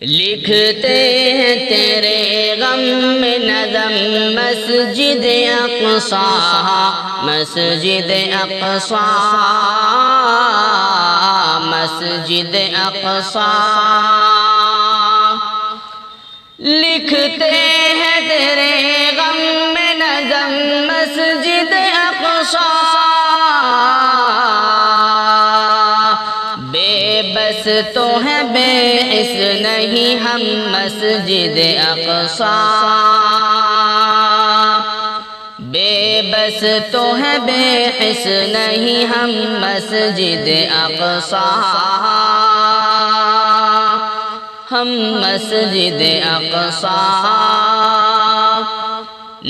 لکھتے ہیں تیرے غم میں نظم مسجد اقصیٰ، مسجد اقصیٰ، مسجد اقصیٰ۔ لکھتے ہیں تیرے غم میں نظم مسجد اقصیٰ، بے بس تو ہے بے حس نہیں ہم مسجد اقصیٰ، بے بس تو ہے بے حس نہیں ہم مسجد اقصیٰ، ہم مسجد اقصیٰ۔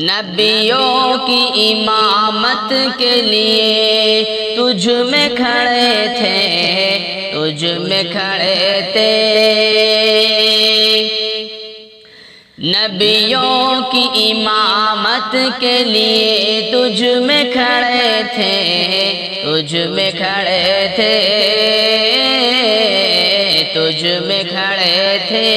نبیوں کی امامت کے لیے تجھ میں کھڑے تھے، تجھ میں کھڑے تھے، نبیوں کی امامت کے لیے تجھ میں کھڑے تھے، تجھ میں کھڑے تھے، تجھ میں کھڑے تھے،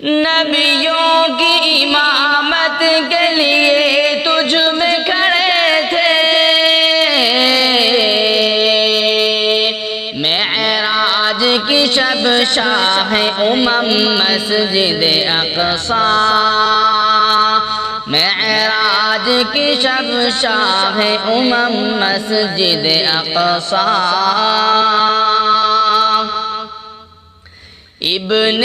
نبیوں کی امامت کے لیے تجھ میں کھڑے تھے، معراج کی شب شاہ امم مسجد اقصیٰ، معراج کی شب شاہ امم مسجد اقصیٰ۔ ابن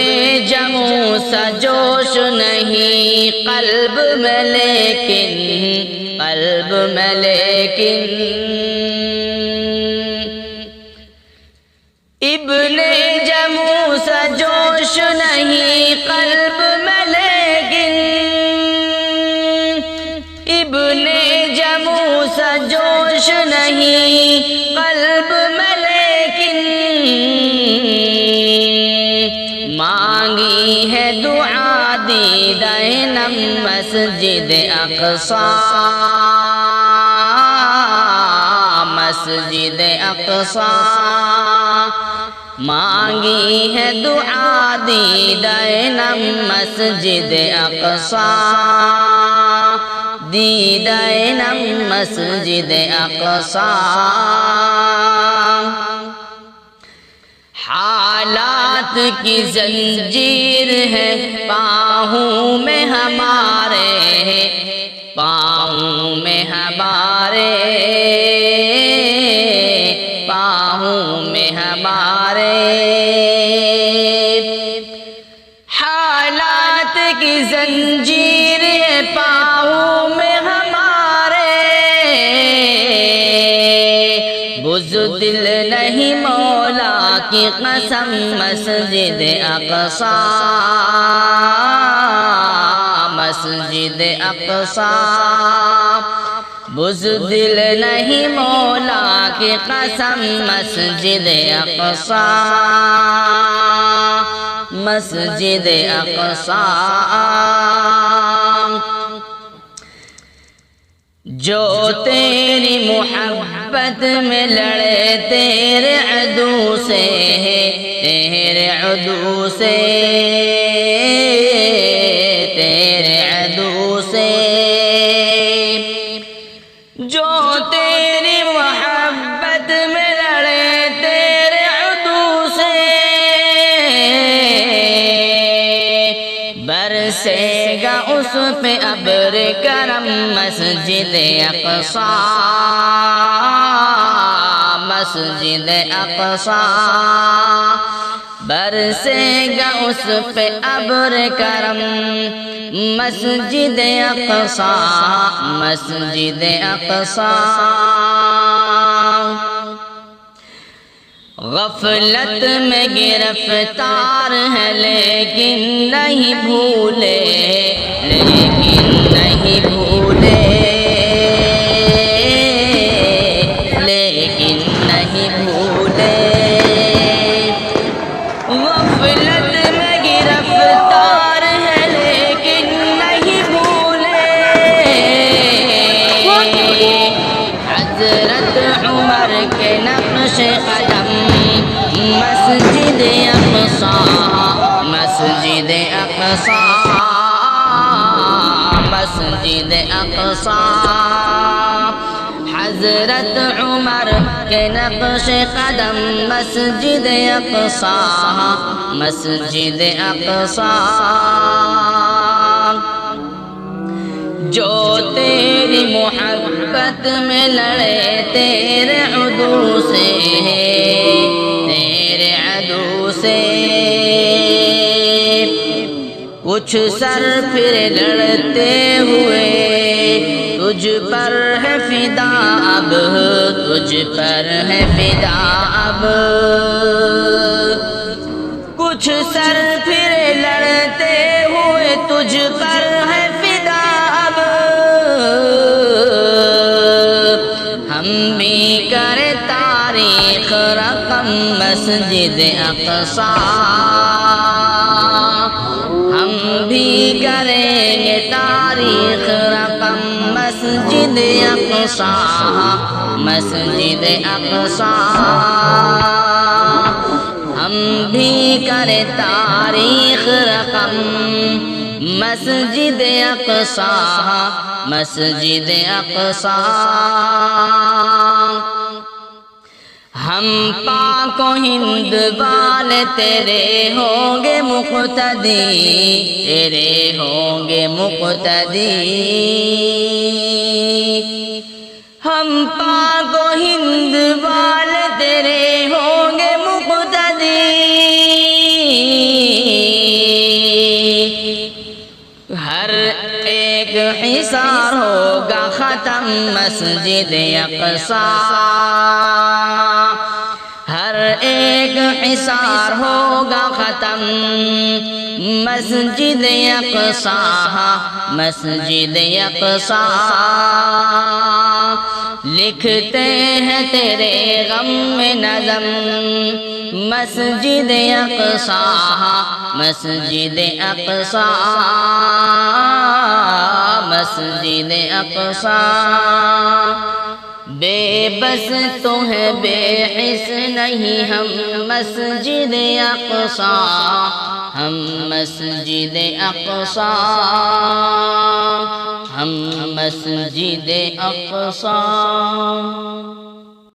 جموں سا جوش نہیں قلب میں لیکن، قلب میں لیکن، ابن جموں سا جوش نہیں قلب میں لیکن، ابن جموں سا جوش نہیں قلب میں لیکن، مانگی ہے دعا دیدہ نم مسجد اقصیٰ، مسجد اقصیٰ، مانگی ہے دعا دیدہ نم مسجد اقصیٰ، دیدہ نم مسجد اقصیٰ۔ حالات کی زنجیر ہے پاؤں میں ہمارے، پاؤں میں ہمارے، پاؤں میں ہمارے، حالات کی زنجیر ہے پاؤں میں ہمارے، بزدل نہیں مولا کی قسم مسجد اقصیٰ، مسجد اقصیٰ، بزدل نہیں مولا کی قسم مسجد اقصیٰ، مسجد اقصیٰ۔ جو تیری محبت میں لڑے تیرے عدو سے، تیرے عدو سے، تیرے عدو سے، جو تیری محبت میں لڑے تیرے عدو سے، برسے گا اس پہ ابر کرم مسجد اقصیٰ، مسجد اقصیٰ، برسے گا اس پہ ابر کرم مسجد اقصیٰ، مسجد اقصیٰ۔ غفلت میں گرفتار ہے لیکن نہیں بھولے، لیکن نہیں بھولے، لیکن نہیں بھولے، غفلت میں گرفتار ہے لیکن نہیں بھولے، حضرت عمر کے نقش قدم مسجد اقصیٰ۔ اقصی مسجد اقصی حضرت عمر کے نقش قدم مسجد اقصی مسجد اقصی جو تیری محبت میں لڑے تیرے عدو سے تیرے عدو سے کچھ سر پھر لڑتے ہوئے تجھ پر ہے فدا اب تجھ پر ہے فدا اب کچھ سر پھر لڑتے ہوئے تجھ پر ہے فدا اب ہم بھی کریں تاریخ رقم مسجد اقصی ہم بھی کریں گے تاریخ رقم مسجد اقصی مسجد اقصی ہم بھی کریں تاریخ رقم مسجد اقصی مسجد اقصی ہم پاک و ہند والے تیرے ہوں گے مقتدی تیرے ہوں گے مقتدی ہم پاک و ہند والے تیرے ہوں گے مقتدی ہر ایک حصار ہوگا ختم مسجد اقصی ہر ایک حصار ہوگا ختم مسجد اقصی مسجد اقصی لکھتے ہیں تیرے غم میں نظم مسجد اقصی مسجد اقصی مسجد اقصی بے بس تو ہے بے حس نہیں ہم مسجد اقصی ہم مسجد اقصی ہم مسجد اقصی